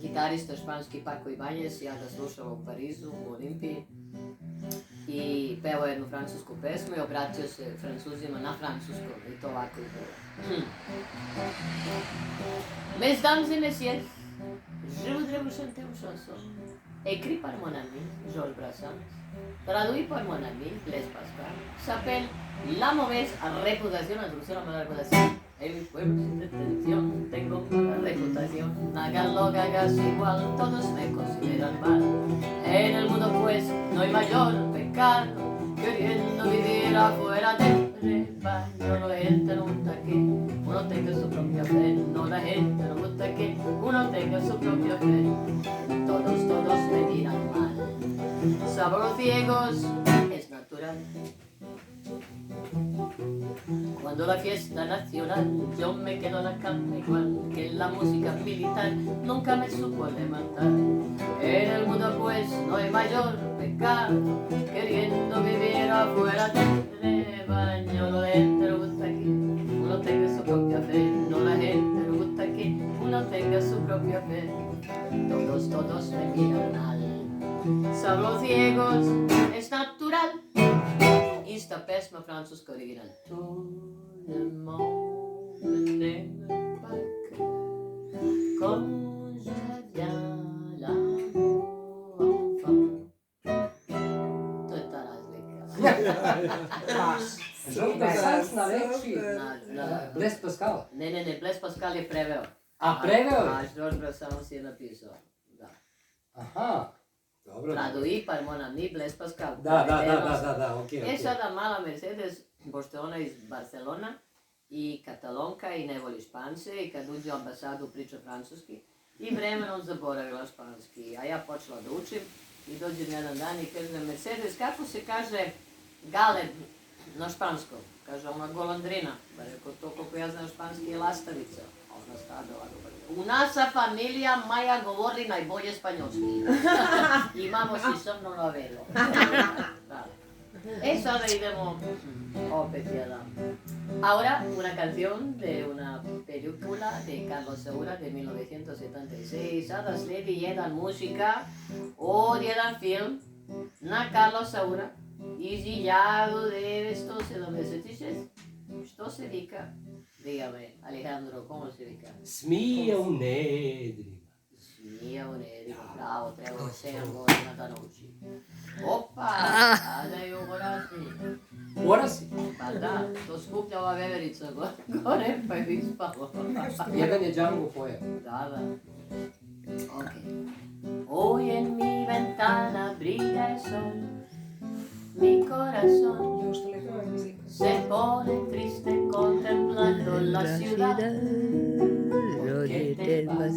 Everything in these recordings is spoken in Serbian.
Gitarista španski Paco Ibanez, ja ga slušala u Parizu, u Olimpiji. I pevao jednu francusku pesmu i obratio se Francuzima na francuskom i to ovako izgleda. Mesdames et messieurs, je voudrais vous chanter une chanson écrite par mon ami Georges Brassens, traduit par mon ami Blaise Pascal, s'appelle La mauvaise reputación, la traducción a mala reputación. En mi pueblo sin pretensión tengo mala reputación. Hagan lo que hagas igual, todos me consideran mal. En el mundo pues no hay mayor pecado, queriendo vivir afuera del rebaño. La gente no gusta que uno tenga su propia fe. No, la gente no gusta que uno tenga su propia fe. Todos me miran mal. Sabros ciegos es natural. Cuando la fiesta nacional yo me quedo en la cama igual que la música militar nunca me supo levantar. En el mundo pues no hay mayor pecado, queriendo vivir afuera del rebaño. La gente no gusta que uno tenga su propia fe, no, la gente no gusta que uno tenga su propia fe. Todos me miran mal. Sabros ciegos es natural. Ista pesma francuska original. Tout le monde n'aime pas que quand je viens l'amour enfant. To je ta razlika. Georges Brassens na reči Blaise Pascal. Ne, Blaise Pascal je preveo. A preveo je? A Georges Brassens je napisao. Da. Aha. Dobro. Traduit par mon ami Blaise Pascal. Da, okej. E sada mala Mercedes, pošto ona iz Barcelona i katalonka i ne voli Špance i kad uđe u ambasadu priča francuski i vremenom zaboravila španski. A ja počela da učim i dođem jedan dan i kažem Mercedes, kako se kaže galeb na španskom? Kaže ona golondrina. Pa rekao to koliko ja znam španski je lastavica. A ona stade ovako. U naša familija Maja govori najbolje španjolski. Imamo sisovnu novelu. E sada idemo opet jedan. Ahora una canción de una película de Carlos Saura de 1976. Sada slijedi jedan muzika od jedan film na Carlos Saura iz 1976. Što se vika? Dígame, Alejandro, ¿cómo se vika? Smija u nedrima. Smija u nedrima, bravo, trebao 7 godina da nauči. Opa, sada je u Horasi. Horasi? Pa da, to skuplja ova veverica gore, pa je ispalo. Jedan je Django pojeo. Da. Ok. Hoy en mi ventana brilla el sol, mi corazón se pone triste contemplando la ciudad. ¿Por qué te vas?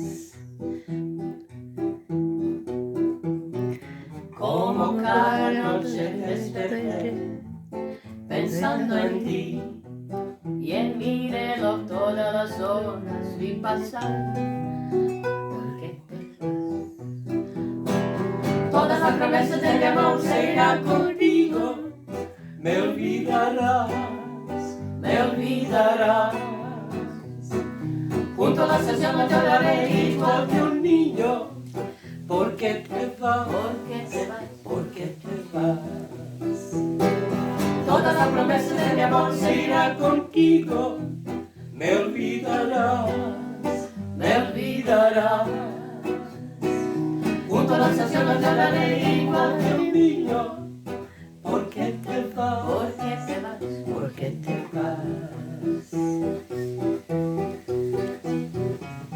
Como cada noche desperté pensando en ti y en mi reloj todas las horas vi pasar. ¿Por qué te vas? Todas las promesas de mi amor se irán conmigo. Me olvidarás, junto a la estación yo lloraré igual que un niño. ¿Por qué te vas? ¿Por qué te vas? Todas las promesas de mi amor se irán contigo. Me olvidarás, junto a la estación yo lloraré igual que un niño. ¿Por qué te vas? ¿Por qué te vas?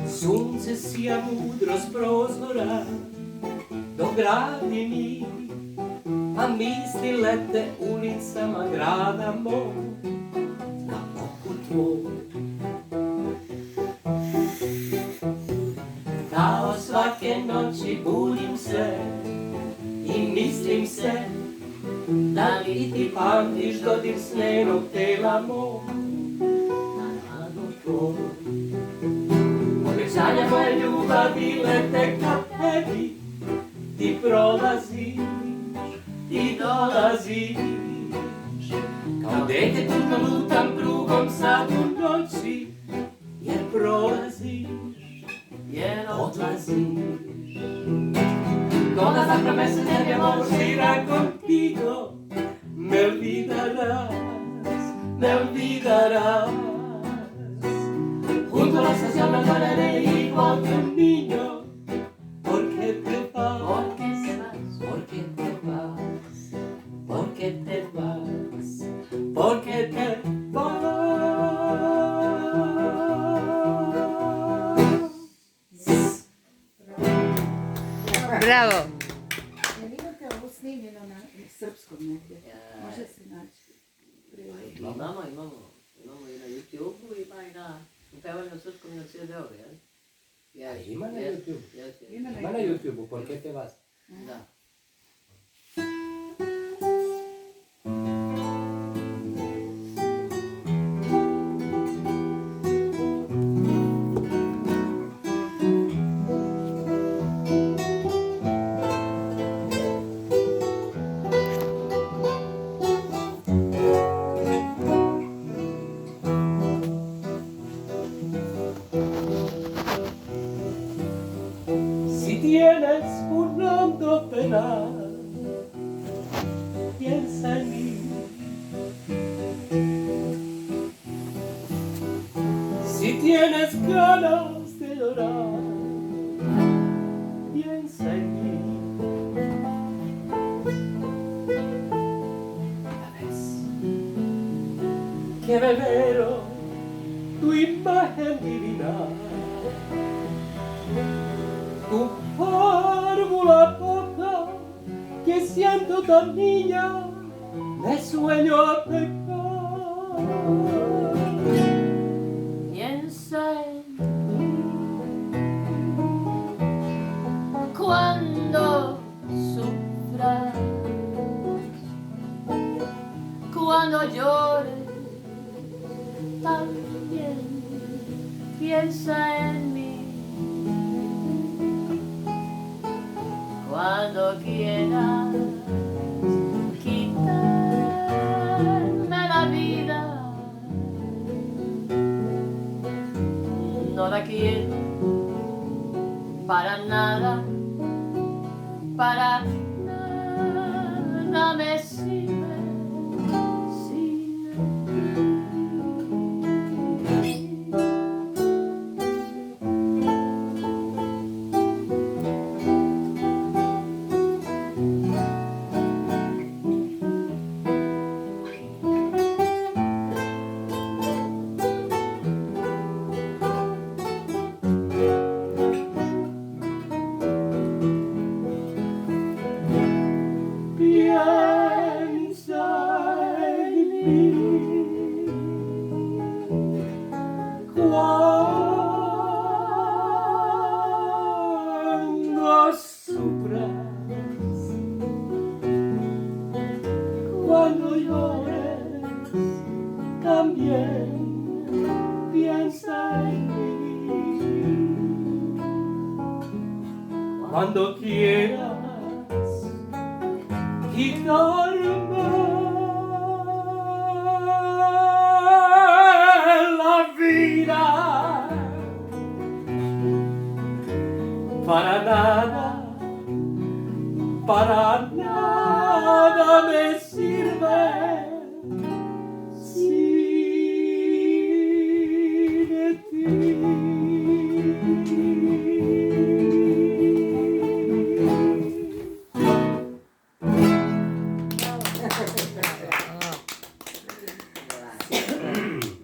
Sunce sija mudro sprozora do gradi mi, a misli lete ulicama grada mog na oku tvoj. Kao svake noći budim se i mislim se da li ti pamtiš dodir snenog tela mog na ranu tvoj. Obećanja moje ljubavi lete ka tebi, ti prolaziš, ti dolaziš. Kao dete tužno lutam prugom sad u noći, jer prolaziš, amor se irá contigo, me olvidarás, me olvidarás. Junto a la estación me lloraré igual que un niño. ¿Por qué te vas? ¿Por qué te vas? ¿Por qué te vas? ¿Por qué te vas? ¿Por qué te vas? Bravo. Jedino te ovo snimljeno na srpskom negdje. Može se naći. Imamo i na YouTube-u, ima i na pevanje na srpskom i na CD-u, jel? Ima na YouTube. Ima Ima na YouTube, ¿por qué te vas? Da. Si tienes un hondo penal, piensa en mí. Si tienes ganas de llorar, piensa en mí. Ya ves que venero tu imagen divina, tu fórmula poca que siento tan niña, me sueño a pecar. Piensa en cuando sufras, cuando llores, también piensa en mí. Cuando quieras quitarme la vida, no la quiero para nada, para nada me sirve sin ti. Piensa en mí cuando sufras, cuando llores, también piensa en mí. Cuando quieras quitarme la vida, para nada me sirve sin ti.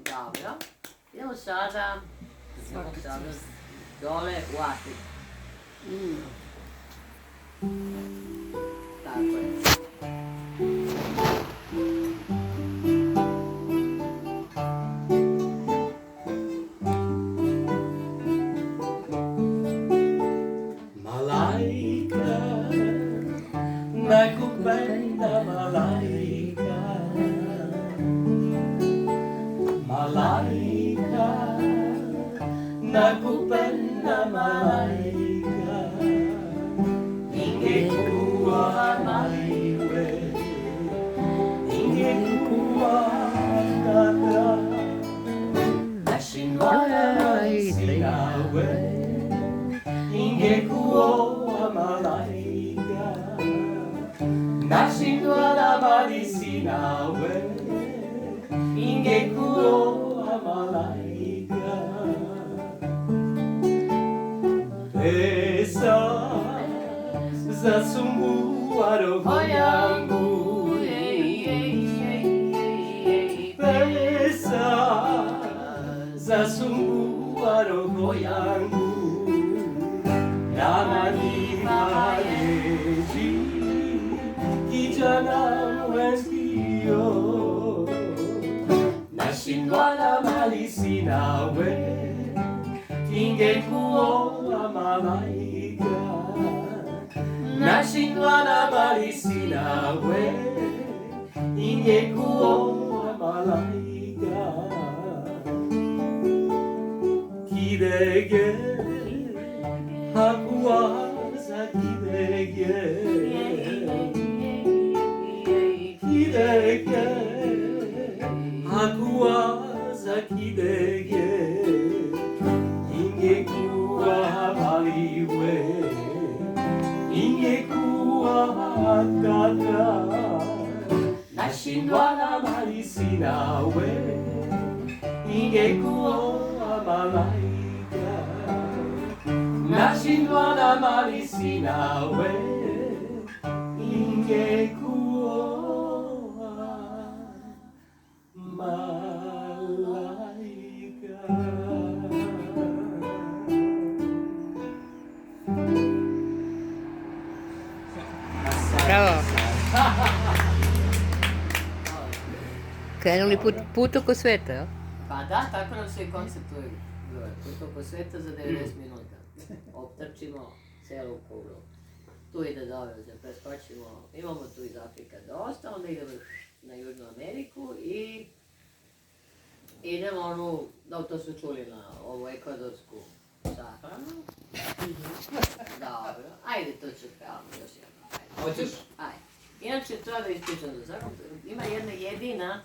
Dobro. Idemo sada dole u Afriku. Tako je. Malaika, nakupenda malaika, malaika, nakupenda malaika, ingekuwa maiwe, ingekuwa dada, nashindwa sinawe, ingekuwa malaika, Nascindua Maricinaue, ingekuo Amalaika. Pesa zasumbuar goyangu, pesa zasumbuar goyangu, namani mareji kijana wenzio. Nashindwa na mali sina we, ingekuwa malaika. Nashindwa na mali sina we, ingekuwa malaika. Kidege hakuwaza kidege, kidege hakuwaza kidege, ingekuwa habariwe, ingekuwa kata. Nashindwa na mali sina we, ingekuwa malaika. Nashindwa na mali sina we, ingekuwa malaika. Bravo. Krenuli put oko sveta, jel? Pa da, tako nam se i konceptuje. Put oko sveta za 90 minuta. Optrčimo celu kuglu. Tu ide dobro, preskočimo. Imamo tu iz Afrika dosta, onda idemo na Južnu Ameriku i idemo onu, da to su čuli na ovu ekvadorsku sahranu. Dobro, ajde to ću pravamo još jedno. Hoćeš? Ajde. Inače, treba da ispričam za zakon. Ima jedna jedina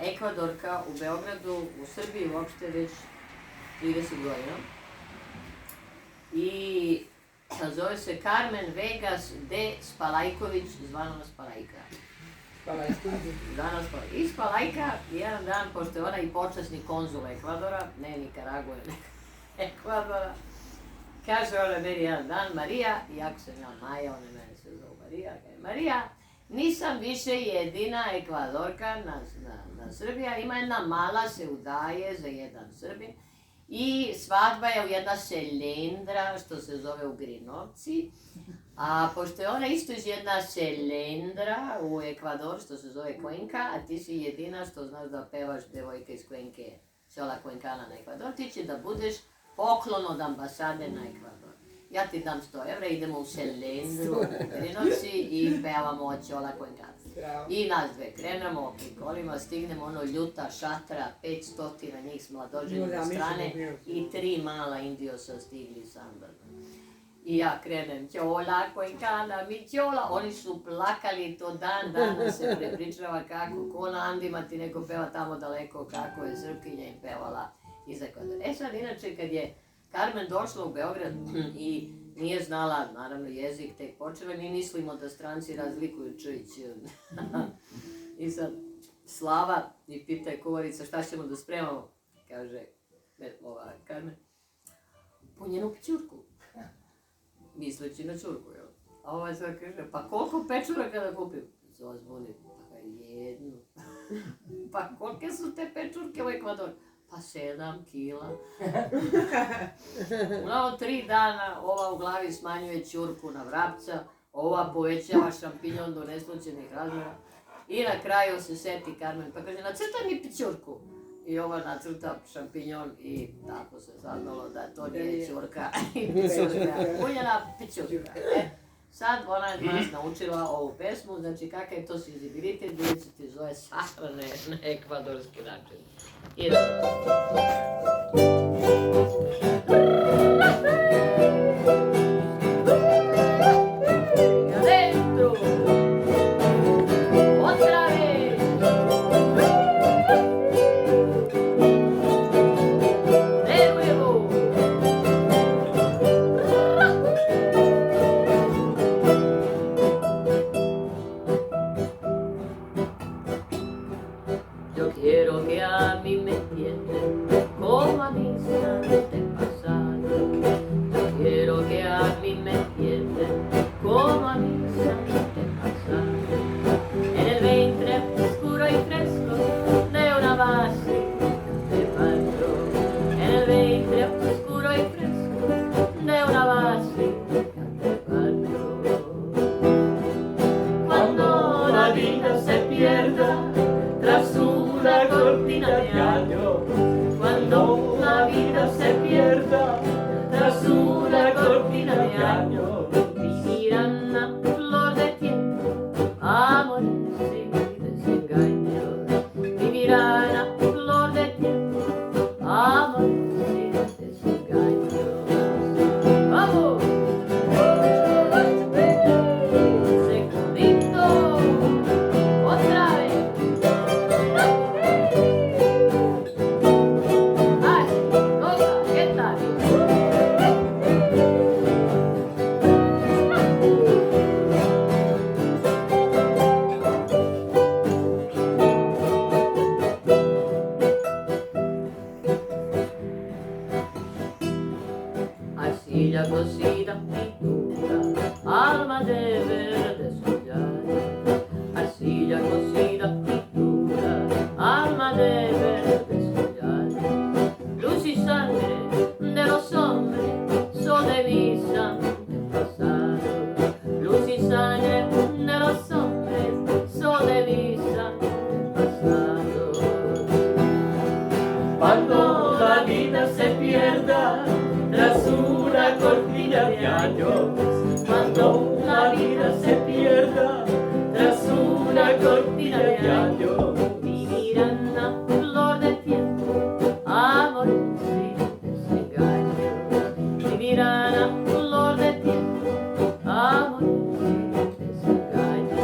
ekvadorka u Beogradu, u Srbiji uopšte već 30 godina. I zove se Carmen Vegas de Spalajković, zvana Spalajka. I Spalajka, jedan dan, pošto je ona i počasni konzul Ekvadora, ne Nikaraguje, nego Ekvadora, kaže ona meni jedan dan, Marija, iako sam ja Maja, ona mene se zove Marija, kaže, Marija, nisam više jedina Ekvadorka na Srbija, ima jedna mala se udaje za jedan Srbin i svadba je u jedna selendra, što se zove u Grinovci, a pošto je ona isto iz jedna selendra u Ekvador, što se zove Cuenca, a ti si jedina što znaš da pevaš devojka iz Cuenke, sela Cuencana na Ekvador, ti će da budeš poklon od ambasade na Ekvador. Ja ti dam 100 evra, idemo u selendru u Grinovci i pevamo od Ćola Cuencana. I nas dve krenemo, kolima, stignemo ono ljuta šatra, 500 njih s mladoženim strane i 3 mala indiosa stigli sandalno. I ja krenem, Ćola Cuencana, mi Ćola, oni su plakali to dan danas se prepričava kako, ko na Andima ti neko peva tamo daleko, kako je Srpkinja im pevala iz Ekvadora. E sad, inače, kad je Carmen došla u Beograd i nije znala, naravno, jezik, tek počela, mi mislimo da stranci razlikuju čujić. I sad, Slava i pita je kuvarica šta ćemo da spremamo. Kaže, ova Carmen, punjenu pićurku. Misleći na čurku, jel? A ovaj sad kaže, pa koliko pečuraka da kupim? Zozbuni, pa jednu. Pa kolike su te pečurke u Ekvadoru? Pa 7 kila. Upravo 3 dana ova u glavi smanjuje ćurku na vrapca, ova povećava šampinjon do neslučenih razmjera i na kraju se seti Carmen pa kaže nacrtaj mi pićurku. I ova nacrta šampinjon i tako se saznalo da to nije ćurka i pićurka, punjena pićurka. Sad ona je nas naučila ovu pesmu, znači kakav je to senzibilitet, vidjet ćete zove sahrane na ekvadorski način. Idemo. Adentro! Otra vez! De nuevo! años. vivirán a flor de tiempo, amores y desengaños. Vivirán a flor de tiempo, amores y desengaños. ¡Vamos! Secundito, otra vez. ¡Ay, cosa, qué tal! Arcilla cocida, pintura, alma de verde soñar. Arcilla cocida, pintura, alma de verde soñar. Luz y sangre de los hombres, son de mis antepasados. Luz y sangre de los hombres, son de mis antepasados. Cuando la vida se pierda tras una cortina de años, cuando la vida se pierda tras una cortina de años, Vivirán a flor de tiempo, amores y desengaños. Vivirán a flor de tiempo, amores y desengaños.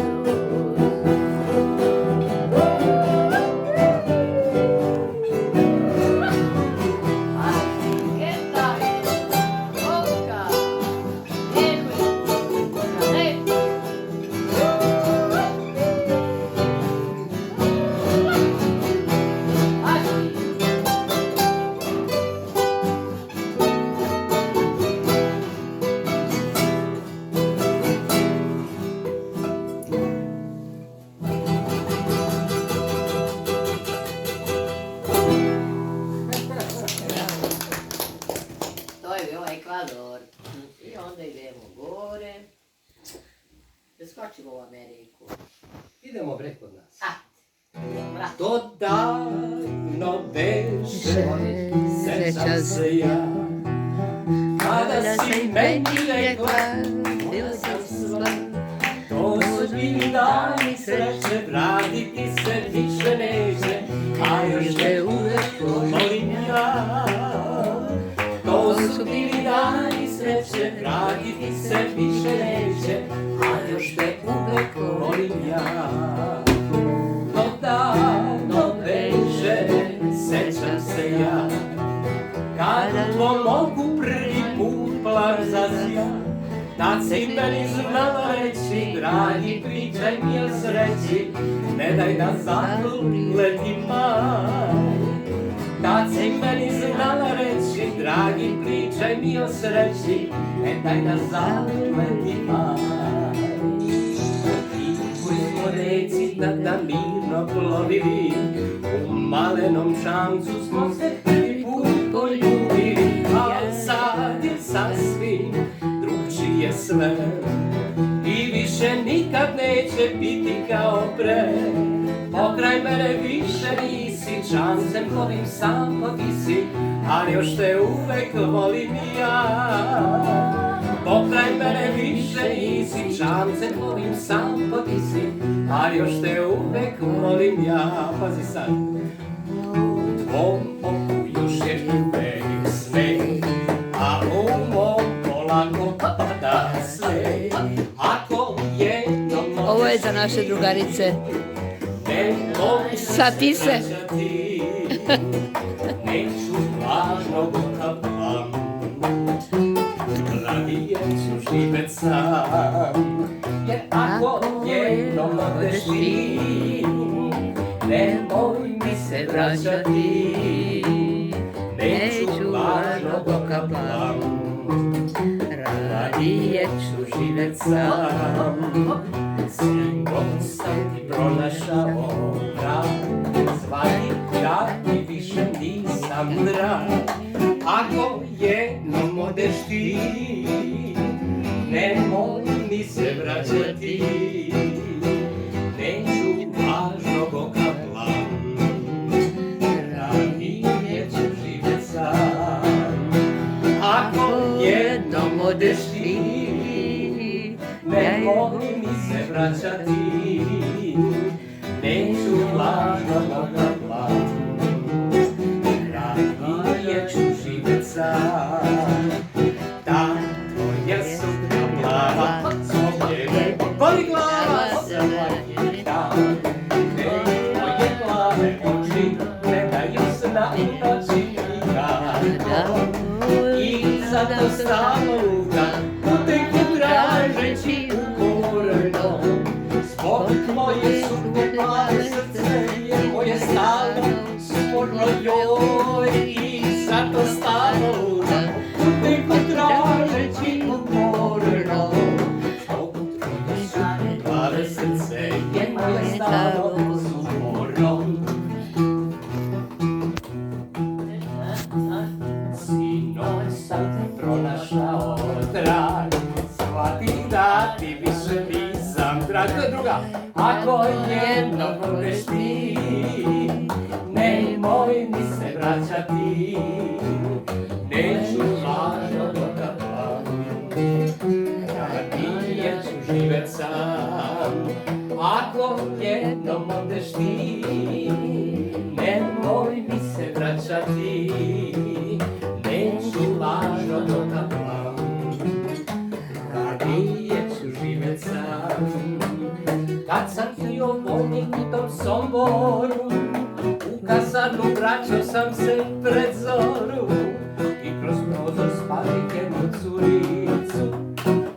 Así que tal, Oscar, Edwin, Janet. Así. Dojde ovaj Ekvador i onda idemo gore. Preskočimo u Ameriku. idemo preko nas. Brate. To davno beše, sećam se ja, kada si meni rekla, bila sam sva. To su bili dani sreće, vratiti se više neće, a još te uvek volim ja. To su bili dani sreće, vratiti se više neće, a još te uvek volim ja. To davno beže, sećam se ja, kada u tvom oku prvi put plav zazija, tad si meni znala reći, dragi pričaj mi o sreći, ne daj da zapleti maj. Tad si meni znala reći, dragi pričaj mi o sreći, ne daj da zapleti maj. I koji smo reci tada mirno plovili, u malenom šancu smo se prvi put poljubili, a sad je sasvim drugčije sve i više nikad neće biti kao pre. Pokraj mene više nisi, šancem volim sam ko ti si, ali još te uvek volim ja. Pokraj mene više nisi, šancem volim sam ko ti si, ali još te uvek volim ja. Pazi sad. U tvom oku još je uvek sve, a u mom polako pada sve. Ako jednom Ovo je za naše drugarice sa Tise. neću važnog kaplan, radije ću živjet sam. Jer ako jednom odeš ti, nemoj mi se vraćati. Neću važnog kaplan, radije ću živjet sam. Singom sam ti pronašao prag, svaki grad mi više nisam drag. Ako jednom odeš ti, nemoj mi se vraćati. Neću važnog okaplan, radije ću živjet sam. Ako jednom odeš ti, nemoj mi se vraćati, neću lagano da plaću, radije ću živjet sam. Ta tvoja suknja plava, zbog tebe boli glava, da tvoje plave oči ne daju sna u noći nikako. I zato stalno lutam, uteku tražeći uporno, zbog tvoje suknje plave srce je moje stalno suporno joj. I zato stalno lutam, uteku tražeći uporno, zbog tvoje suknje plave srce je moje stalno suporno. Sinoć sam te pronašao drag, shvati da ti više nisam drag. To je druga. Ako jednom odeš ti, nemoj mi se vraćati, neću lažno da plaću, radije ću živjet sam. Ako jednom odeš ti, nemoj mi se vraćati, neću lažno da plaću, radije ću živjet sam. Kad sam htio vojnik u tom Somboru, u kasarnu vraćao sam se pred zoru i kroz prozor spavih jednu curicu,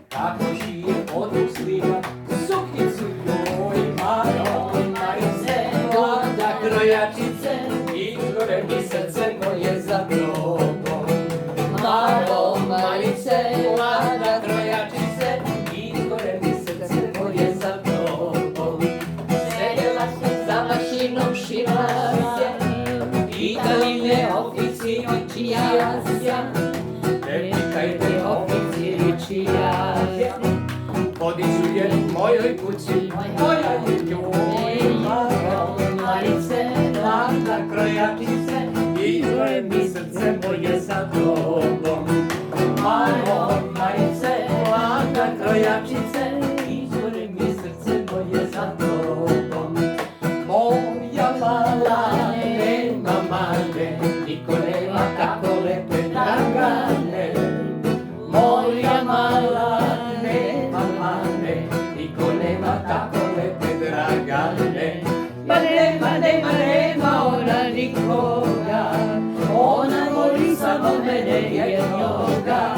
kako šije od uslima suknjicu joj. Malo Marice, mlada krojačice, izgore mi srce moje za tobom. Malo Marice, mlada krojačice, izgore mi srce moje za tobom. Sedjela se za mašinom šivarsja, pitali me oficiri čija sam, ne pitajte oficiri čija sam. Podiću je u mojoj kući, moja je njoj. Malo Marice, mlada krojačice, izgore mi srce moje za tobom. Malo Marice, mlada krojačice, izgore mi srce moje za tobom. Moja mala nema mane, niko nema tako lepe dragane. Moja mala nema mane, niko nema tako lepe dragane. Pa nema ona nikoga, ona voli samo mene jednoga.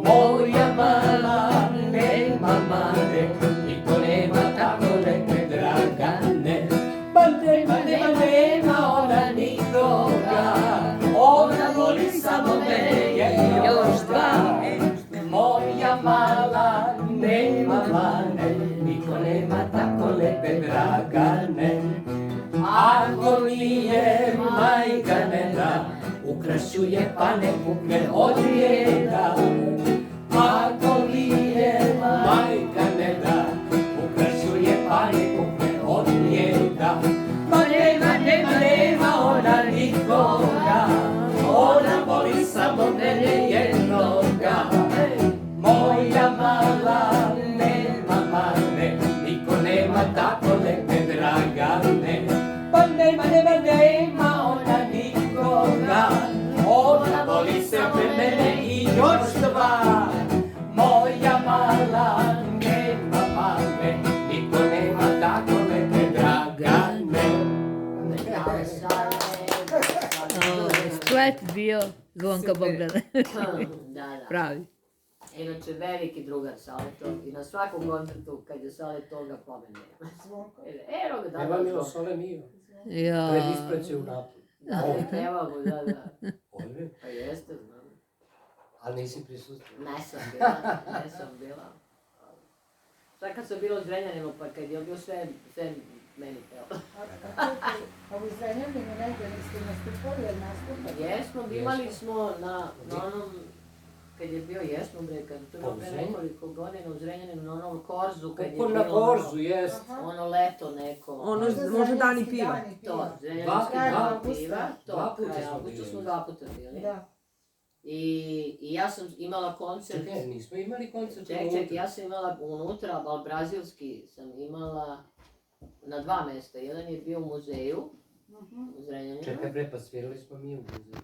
Moja mala nema mane, niko nema tako lepe dragane. Pa nema ona nikoga, ona voli samo mene još dva. Moja mala nema mane, niko nema tako lepe dragane. Ako nije majka ne da, ukrašću je pa ne pukne od bijeda. Ako nije majka ne da, ukrašću je pa ne pukne od bijeda. Pa nema ona nikoga, ona voli samo mene jednoga. Moja mala nema mane, niko nema tako lepe dragane. Pa nema ona nikoga, ona voli samo mene i još dva. Moja mala nema mane, niko nema tako lepe dragane. Splet bio Zvonka Bogdana. Da. Pravi. Inače, veliki drugar Saleto i na svakom koncertu kad je Saleto ga pomene. Ero ga Eva Milo Sole Mio, Ja. pred ispraće u Napoli. Da, pevamo, da. Odlično. Pa jeste, znam. Ali nisi prisutila. Nesam bila. Sad kad sam bila u Zrenjaninu, pa kad je bio sve meni peo. A u Zrenjaninu negdje niste nastupali, jer nastupali? Jesmo, imali smo na onom, kad je bio jesmo bre, kad to je bilo pre nekoliko godina u Zrenjaninu, na onom korzu, kad je bilo Na korzu, jest. ono leto neko. Ono, može dan i piva. To, Zrenjaninski dan Dva piva, to, dva puta kraj smo avgusta bili. smo 2 puta bili. Da. I ja sam imala koncert. Čekaj, nismo imali koncert Ček, ja sam imala unutra, ali brazilski sam imala na 2 mjesta. Jedan je bio u muzeju, u Zrenjaninu. Čekaj bre, pa svirali smo mi u muzeju.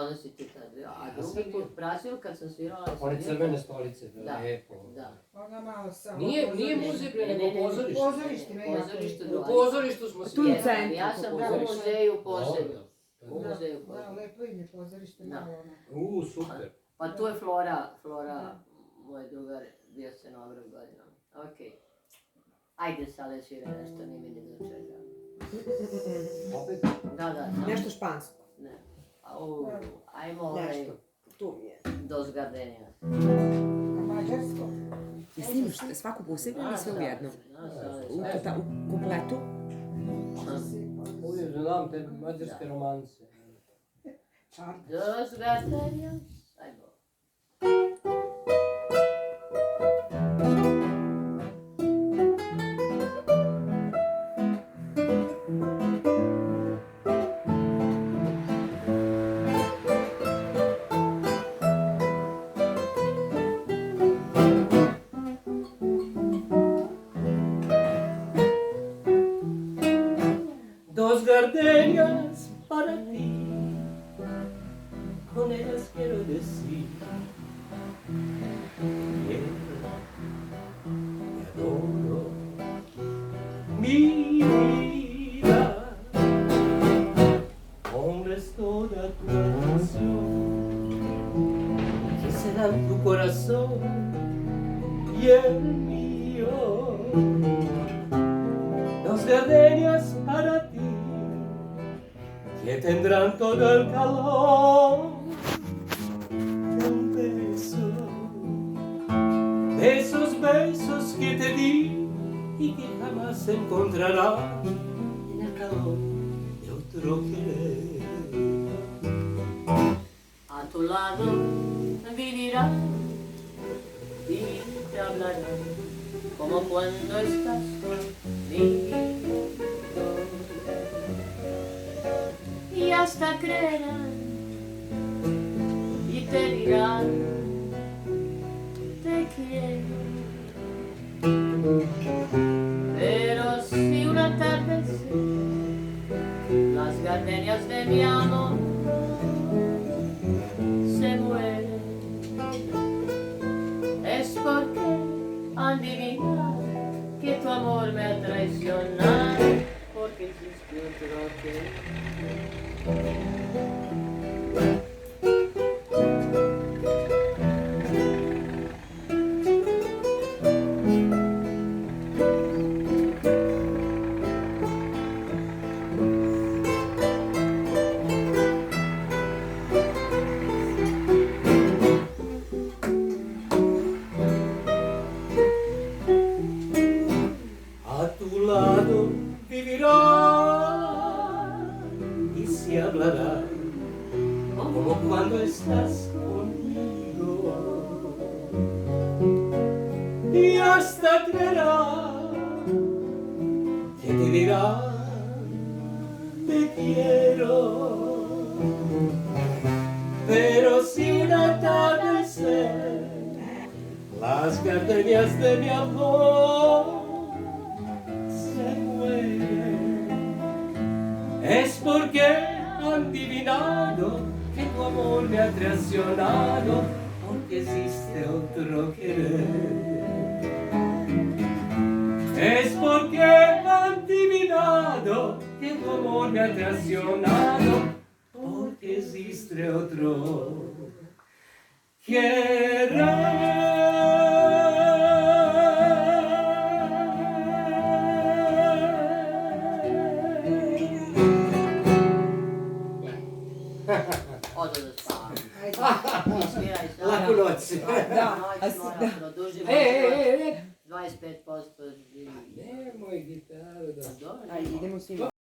Onda si ti tad bio. A drugi put Brazil kad sam svirala... One crvene stolice, Da, lepo. da. Ona malo samo... Nije muzej bre, nego pozorište. Pozorište me jako. Pozorište U drugo. pozorištu smo Tu svirali. u centru. Ja sam u pozorište. muzeju posebno. Dobro. U muzeju Da, posebno. lepo im je pozorište, Da. malo ono. Super. Pa tu je Flora, moj drugar, bio scenograf godinama. Okej. Ajde sada svira nešto, nije mi ni do čega. Opet? Da. Nešto špansko. Ne. Ajmo Nešto. Tu mi je. Dos Gardenias. A mađarsko? I snimiš svaku posebno ili sve u jednom? U kompletu? Uvijek znam te mađarske romance. Dos Gardenias. Ajmo. Dos gardenias para ti, con ellas quiero decir, te adoro, mi vida, ponles toda tu atención, que serán tu corazón y el mío. Dos gardenias para ti, que tendrán todo el calor de un beso, de esos besos que te di y que jamás encontrarás en el calor de otro querer. A tu lado vivirán y te hablarán como cuando estás conmigo y hasta creerán y te dirán te quiero. Pero si un atardecer las gardenias de mi amor se mueren, es porque han adivinado que tu amor me ha traicionado, porque existe otro que... A tu lado vivirá y se hablará como cuando estás conmigo y hasta creerá que te dirá te quiero. Pero si un atardecer las gardenias de mi amor se mueren, es porque han adivinado que tu amor me ha traicionado, porque existe otro querer. Es porque han adivinado que tu amor me ha traicionado, porque existe otro Odo da spavam. Ajde. Ti sviraj sad. Laku noć. Noć moram produžiti 25%. Nemoj gitaru da... Dobro. Ajde, idemo svima.